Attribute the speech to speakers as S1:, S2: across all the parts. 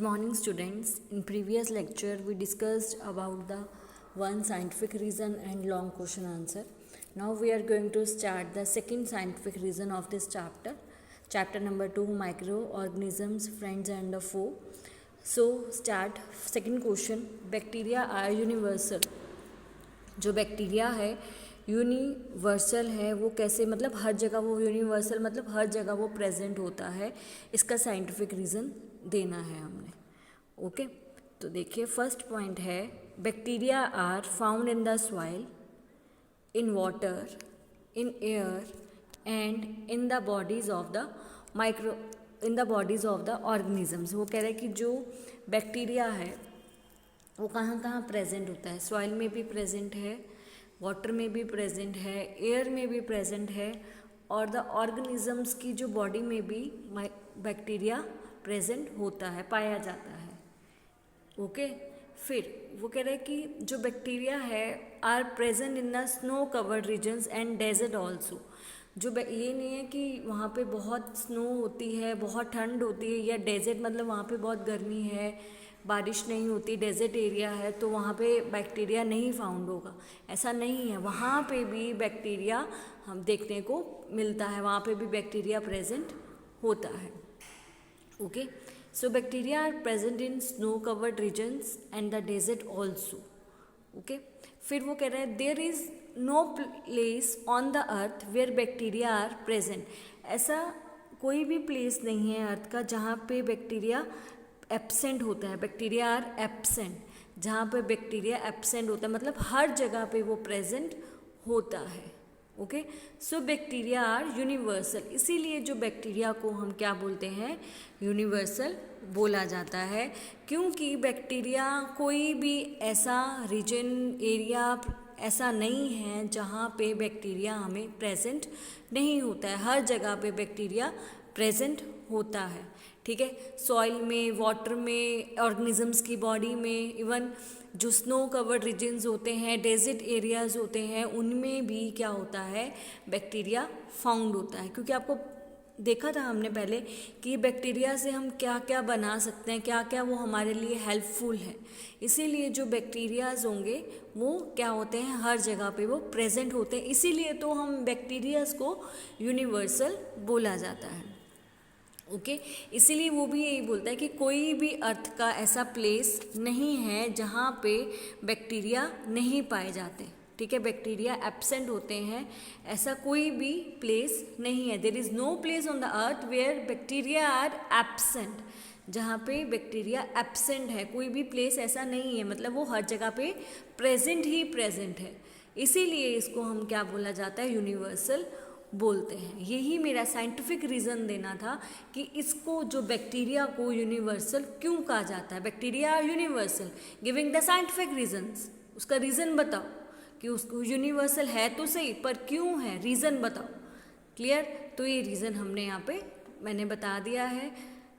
S1: morning, students. In previous lecture, we discussed about the one scientific reason and long question answer. Now we are going to start the second scientific reason of this chapter. Chapter number 2, microorganisms, friends and the foe. So start second question. Bacteria are universal. जो bacteria है universal है, वो कैसे, मतलब हर जगह वो universal मतलब हर जगह वो प्रेजेंट होता है. इसका साइंटिफिक रीज़न देना है हमने. ओके, तो देखिए फर्स्ट पॉइंट है bacteria are found in the soil, in water, in air and in the bodies of the organisms. वो कह रहे हैं कि जो बैक्टीरिया है वो कहाँ कहाँ प्रेजेंट होता है. सॉइल में भी प्रेजेंट है, वाटर में भी प्रेजेंट है, एयर में भी प्रेजेंट है, और द ऑर्गेनिजम्स की जो बॉडी में भी बैक्टीरिया प्रेजेंट होता है, पाया जाता है. ओके, फिर वो कह रहे हैं कि जो बैक्टीरिया है are present in the snow covered regions and desert also. जो ये नहीं है कि वहाँ पे बहुत स्नो होती है, बहुत ठंड होती है, या डेजर्ट मतलब वहाँ पे बहुत गर्मी है, बारिश नहीं होती, डेजर्ट एरिया है तो वहाँ पे बैक्टीरिया नहीं फाउंड होगा. ऐसा नहीं है, वहाँ पे भी बैक्टीरिया हम देखने को मिलता है, वहाँ पे भी बैक्टीरिया प्रेजेंट होता है. Okay, so bacteria are present in snow covered regions and the desert also. Okay, फिर वो कह रहे हैं there is no place on the earth where bacteria are present. ऐसा कोई भी प्लेस नहीं है अर्थ का जहाँ पे बैक्टीरिया एब्सेंट होता है. बैक्टीरिया आर एब्सेंट, जहाँ पे बैक्टीरिया एब्सेंट होता है मतलब हर जगह पे वो प्रेजेंट होता है. Okay, so bacteria are universal. इसीलिए जो बैक्टीरिया को हम क्या बोलते हैं, यूनिवर्सल बोला जाता है, क्योंकि बैक्टीरिया कोई भी ऐसा रीजन एरिया ऐसा नहीं है जहाँ पे बैक्टीरिया हमें प्रेजेंट नहीं होता है. हर जगह पे बैक्टीरिया प्रेजेंट होता है. ठीक है, सॉइल में, वाटर में, ऑर्गेनिजम्स की बॉडी में, इवन जो स्नो कवर्ड रीजन्स होते हैं, डेजर्ट एरियाज़ होते हैं, उनमें भी क्या होता है, बैक्टीरिया फाउंड होता है. क्योंकि आपको देखा था हमने पहले कि बैक्टीरिया से हम क्या क्या बना सकते हैं, क्या क्या वो हमारे लिए हेल्पफुल है. इसीलिए जो बैक्टीरियाज होंगे वो क्या होते हैं, हर जगह पे वो प्रेजेंट होते हैं. इसीलिए तो हम बैक्टीरियाज को यूनिवर्सल बोला जाता है. ओके, इसीलिए वो भी यही बोलता है कि कोई भी अर्थ का ऐसा प्लेस नहीं है जहाँ पे बैक्टीरिया नहीं पाए जाते. ठीक है, बैक्टीरिया एब्सेंट होते हैं, ऐसा कोई भी प्लेस नहीं है. There is no place on the earth where bacteria are absent. जहाँ पे बैक्टीरिया एब्सेंट है, कोई भी प्लेस ऐसा नहीं है, मतलब वो हर जगह पे प्रेजेंट ही प्रेजेंट है. इसीलिए इसको हम क्या बोला जाता है, यूनिवर्सल बोलते हैं. यही मेरा साइंटिफिक रीज़न देना था कि इसको, जो बैक्टीरिया को यूनिवर्सल क्यों कहा जाता है. Bacteria are universal, giving the scientific reasons. उसका रीज़न बताओ कि उसको यूनिवर्सल है तो सही, पर क्यों है, रीज़न बताओ. क्लियर, तो ये रीज़न हमने यहाँ पे मैंने बता दिया है.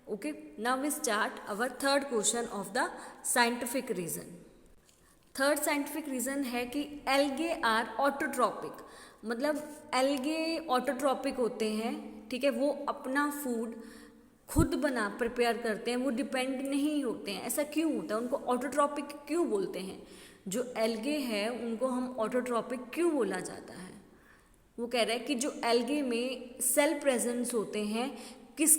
S1: Okay, now we start our third question of the scientific reason. Third scientific reason है कि एल्गे आर ऑटोट्रॉपिक. मतलब एल्गे ऑटोट्रॉपिक होते हैं. ठीक है, वो अपना फूड खुद प्रिपेयर करते हैं, वो डिपेंड नहीं होते हैं. ऐसा क्यों होता है, उनको ऑटोट्रॉपिक क्यों बोलते हैं. जो एल्गे है उनको हम ऑटोट्रॉपिक क्यों बोला जाता है. वो कह रहे हैं कि जो एल्गे में सेल प्रेजेंस होते हैं,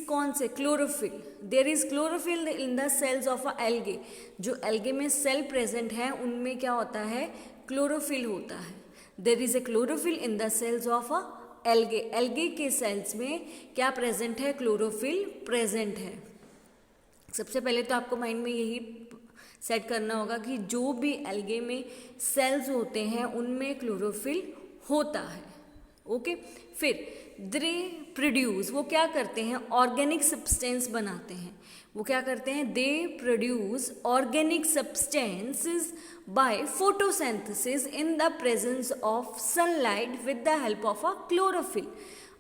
S1: कौन से, chlorophyll. There is chlorophyll in the cells of a algae. जो एल्गे में सेल प्रेजेंट है उनमें क्या होता है, क्लोरोफिल होता है. There is a chlorophyll in the cells of a algae. Algae के सेल्स में क्या प्रेजेंट है, क्लोरोफिल प्रेजेंट है. सबसे पहले तो आपको माइंड में यही सेट करना होगा कि जो भी एल्गे में सेल्स होते हैं उनमें क्लोरोफिल होता है. ओके, फिर दे प्रोड्यूस, वो क्या करते हैं, ऑर्गेनिक सब्सटेंस बनाते हैं. वो क्या करते हैं, दे produce organic substances by photosynthesis in the presence of sunlight with the help of a chlorophyll.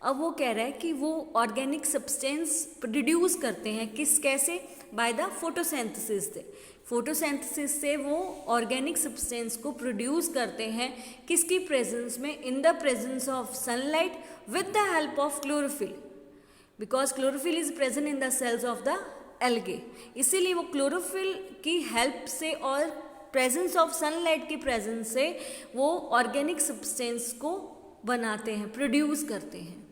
S1: अब वो कह रहा है कि वो ऑर्गेनिक सब्सटेंस प्रोड्यूस करते हैं, कैसे, बाय द फोटोसिंथेसिस से. फोटोसिंथेसिस से वो ऑर्गेनिक सब्सटेंस को प्रोड्यूस करते हैं, किसकी प्रेजेंस में, इन the presence of sunlight with the help of chlorophyll, because chlorophyll is present in the cells of the algae. इसीलिए वो क्लोरोफिल की हेल्प से और प्रेजेंस ऑफ सनलाइट की प्रेजेंस से वो ऑर्गेनिक सब्सटेंस को बनाते हैं, प्रोड्यूस करते हैं।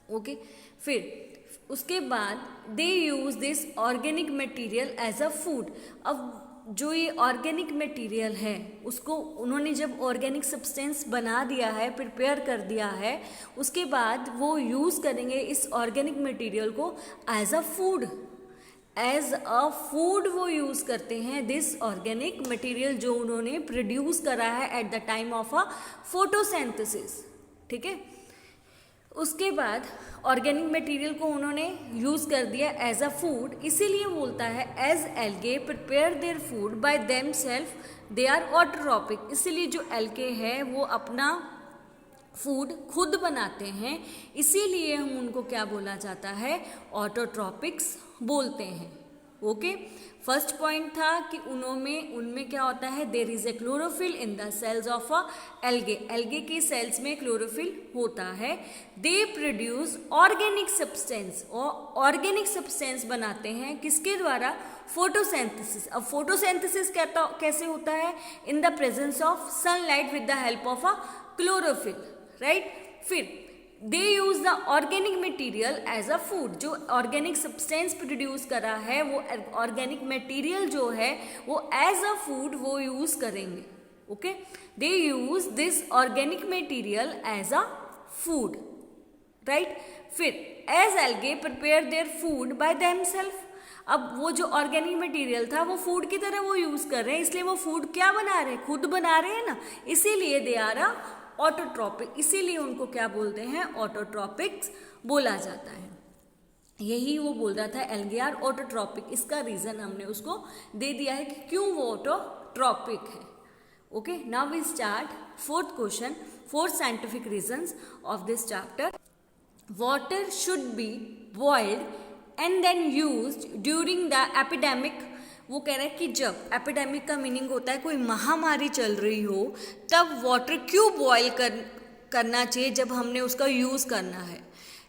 S1: ओके, फिर उसके बाद they use this organic material as a food. अब जो ये ऑर्गेनिक मटेरियल है उसको उन्होंने जब ऑर्गेनिक सब्सटेंस बना दिया है, प्रिपेयर कर दिया है, उसके बाद वो यूज़ करेंगे इस ऑर्गेनिक मटेरियल को as a food. As a food वो यूज़ करते हैं दिस ऑर्गेनिक मटेरियल जो उन्होंने प्रोड्यूस करा है at the time of a photosynthesis. ठीक है, उसके बाद ऑर्गेनिक मटेरियल को उन्होंने यूज़ कर दिया एज अ फूड, इसीलिए बोलता है as algae prepare their food by them self they are autotrophic. इसीलिए जो एल्गे है वो अपना फूड खुद बनाते हैं, इसीलिए हम उनको क्या बोला जाता है, ऑटोट्रॉपिक्स बोलते हैं। ओके, फर्स्ट पॉइंट था कि उनमें क्या होता है, there is a chlorophyll in the cells of a algae. Algae के सेल्स में क्लोरोफिल होता है। दे प्रोड्यूस ऑर्गेनिक सब्सटेंस, और ऑर्गेनिक सब्सटेंस बनाते हैं किसके द्वारा, फोटोसिंथेसिस। अब फोटोसिंथेसिस कैसे होता है, in the presence of sunlight with the help of a chlorophyll, right. फिर they use the organic material as a food. जो ऑर्गेनिक सब्सटेंस प्रोड्यूस करा है वो ऑर्गेनिक मटीरियल जो है वो एज अ फूड वो यूज करेंगे। Okay, they use this organic material as a food, right. फिर as algae prepare their food by themselves. अब वो जो ऑर्गेनिक मटेरियल था वो फूड की तरह वो यूज कर रहे हैं, इसलिए वो फूड क्या बना रहे हैं, खुद बना रहे हैं ना, इसीलिए दे आर अ ऑटोट्रॉपिक। इसीलिए उनको क्या बोलते हैं, ऑटोट्रॉपिक्स बोला जाता है। यही वो बोल रहा था, एल्गे आर ऑटोट्रॉपिक। इसका रीजन हमने उसको दे दिया है कि क्यों वो ऑटोट्रॉपिक है। Okay, now we start fourth question, fourth scientific reasons of this chapter. Water should be boiled and then used during the epidemic. वो कह रहा है कि जब एपिडेमिक का मीनिंग होता है कोई महामारी चल रही हो, तब वाटर क्यों बॉयल करना चाहिए जब हमने उसका यूज़ करना है।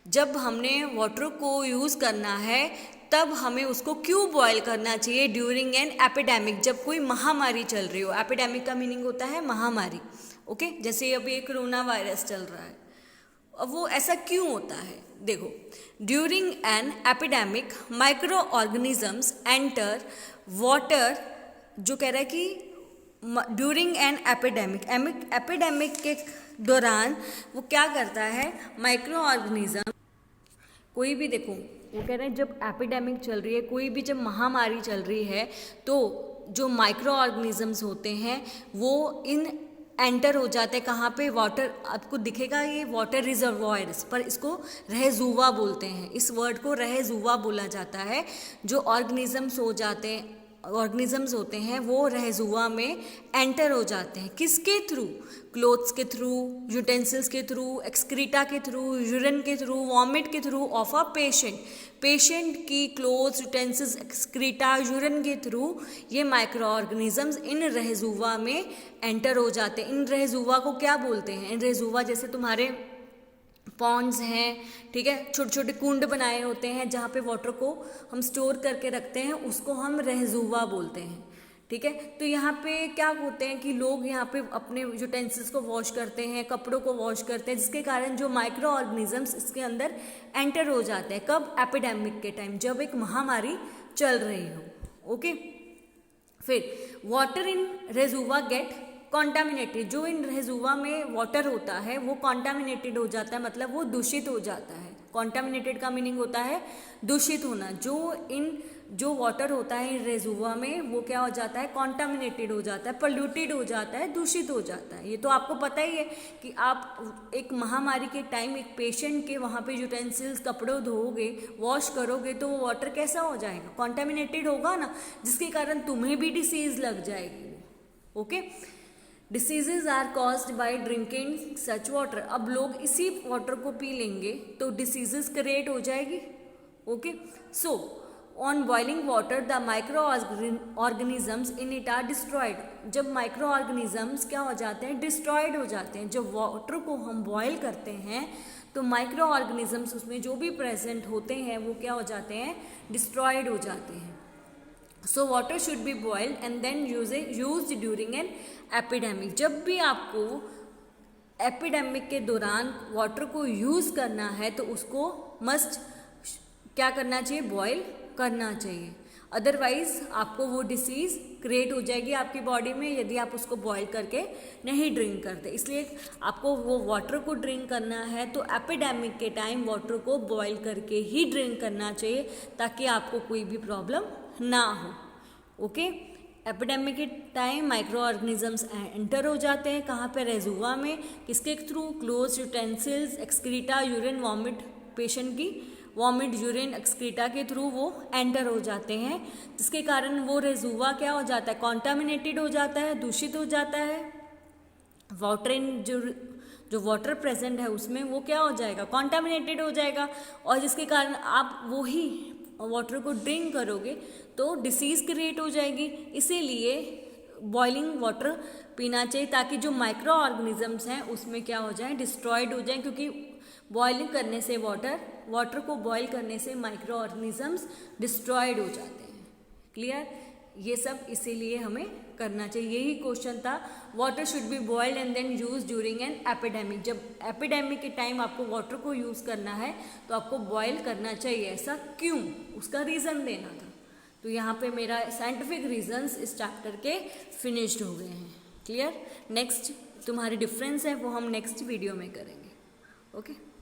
S1: जब हमने वाटर को यूज़ करना है तब हमें उसको क्यों बॉयल करना चाहिए ड्यूरिंग एन एपिडेमिक, जब कोई महामारी चल रही हो। एपिडेमिक का मीनिंग होता है महामारी। ओके, जैसे अभी एक कोरोना वायरस चल रहा है। अब वो ऐसा क्यों होता है, देखो, during an epidemic micro organisms enter water. जो कह रहा है कि ड्यूरिंग एन एपिडेमिक के दौरान वो क्या करता है, माइक्रो ऑर्गेनिज्म, कोई भी, देखो वो कह रहे हैं जब एपिडेमिक चल रही है, कोई भी जब महामारी चल रही है, तो जो माइक्रो ऑर्गेनिजम्स होते हैं वो इन एंटर हो जाते हैं कहाँ पे, वाटर। आपको दिखेगा ये वाटर रिजर्वॉयर्स, पर इसको रहजुवा बोलते हैं। इस वर्ड को रहजुवा बोला जाता है। जो ऑर्गेनिजम्स होते हैं वो रहजुआ में एंटर हो जाते हैं। किसके थ्रू, क्लोथ्स के थ्रू, यूटेंसिल्स के थ्रू, एक्सक्रीटा के थ्रू, यूरिन के थ्रू, वॉमिट के थ्रू ऑफ अ पेशेंट की क्लोथ्स, यूटेंसिल्स, एक्सक्रीटा, यूरिन के थ्रू ये माइक्रो ऑर्गेनिजम्स इन रहजुआ में एंटर हो जाते हैं। इन रहजुआ को क्या बोलते हैं, इन रहजुआ जैसे तुम्हारे पॉन्ड्स हैं, ठीक है, छोटे छोटे कुंड बनाए होते हैं जहाँ पे वाटर को हम स्टोर करके रखते हैं, उसको हम रहजुआ बोलते हैं। ठीक है, तो यहाँ पे क्या होते हैं कि लोग यहाँ पे अपने यूटेंसिल्स को वॉश करते हैं, कपड़ों को वॉश करते हैं, जिसके कारण जो माइक्रो ऑर्गेनिजम्स इसके अंदर एंटर हो जाते हैं। कब, एपिडेमिक के टाइम, जब एक महामारी चल रही हो। ओके, फिर वाटर इन रेजुवा गेट कॉन्टामिनेटेड। जो इन रेजुवा में वाटर होता है वो कॉन्टामिनेटेड हो जाता है, मतलब वो दूषित हो जाता है। कॉन्टामिनेटेड का मीनिंग होता है दूषित होना। जो वाटर होता है इन रेजुवा में वो क्या हो जाता है, कॉन्टामिनेटेड हो जाता है, पोल्यूटेड हो जाता है, दूषित हो जाता है। ये तो आपको पता ही है कि आप एक महामारी के टाइम एक पेशेंट के वहाँ पे यूटेंसिल्स, कपड़े धोओगे, वॉश करोगे तो वो वाटर कैसा हो जाएगा, कॉन्टामिनेटेड होगा ना, जिसके कारण तुम्हें भी डिसीज लग जाएगी। Okay, diseases are caused by drinking such water. अब लोग इसी वाटर को पी लेंगे तो डिसीजेज क्रिएट हो जाएगी। Okay, so on boiling water the microorganisms in it are destroyed. जब माइक्रो ऑर्गेनिजम्स क्या हो जाते हैं, डिस्ट्रॉयड हो जाते हैं। जब वाटर को हम बॉयल करते हैं तो माइक्रो ऑर्गेनिजम्स उसमें जो भी प्रेजेंट होते हैं वो क्या हो जाते हैं, डिस्ट्रॉयड हो जाते हैं। So water should be boiled and then used during an epidemic. जब भी आपको एपिडेमिक के दौरान वाटर को यूज़ करना है तो उसको मस्ट क्या करना चाहिए, बॉयल करना चाहिए। अदरवाइज आपको वो डिसीज़ क्रिएट हो जाएगी आपकी बॉडी में यदि आप उसको बॉयल करके नहीं ड्रिंक करते। इसलिए आपको वो वाटर को ड्रिंक करना है तो एपिडेमिक के टाइम वाटर को बॉयल करके ही ड्रिंक करना चाहिए ताकि आपको कोई भी प्रॉब्लम ना हो। ओके, एपिडेमिक के टाइम माइक्रो ऑर्गेनिजम्स एंटर हो जाते हैं कहाँ पे, रेजुवा में। किसके through, close utensils, excreta, urine, vomit, patient की वॉमिट, यूरिन, एक्सक्रीटा के थ्रू वो एंटर हो जाते हैं, जिसके कारण वो रेजुवा क्या हो जाता है, कॉन्टामिनेटेड हो जाता है, दूषित हो जाता है। वाटर इन जो वाटर प्रेजेंट है उसमें वो क्या हो जाएगा, कॉन्टामिनेटेड हो जाएगा, और जिसके कारण आप वो ही वाटर को ड्रिंक करोगे तो डिसीज़ क्रिएट हो जाएगी। इसीलिए बॉइलिंग वाटर पीना चाहिए ताकि जो माइक्रो ऑर्गेनिजम्स हैं उसमें क्या हो जाए, डिस्ट्रॉयड हो जाए, क्योंकि बॉइलिंग करने से वाटर को बॉयल करने से माइक्रो ऑर्गेनिजम्स डिस्ट्रॉयड हो जाते हैं। क्लियर, ये सब इसीलिए हमें करना चाहिए। यही क्वेश्चन था, water should be boiled and then use during an epidemic. जब एपिडेमिक के टाइम आपको वाटर को यूज़ करना है तो आपको बॉयल करना चाहिए। ऐसा क्यों, उसका रीज़न देना था। तो यहाँ पे मेरा साइंटिफिक रीजंस इस चैप्टर के फिनिश्ड हो गए हैं। क्लियर, नेक्स्ट तुम्हारी डिफरेंस है वो हम नेक्स्ट वीडियो में करेंगे। ओके।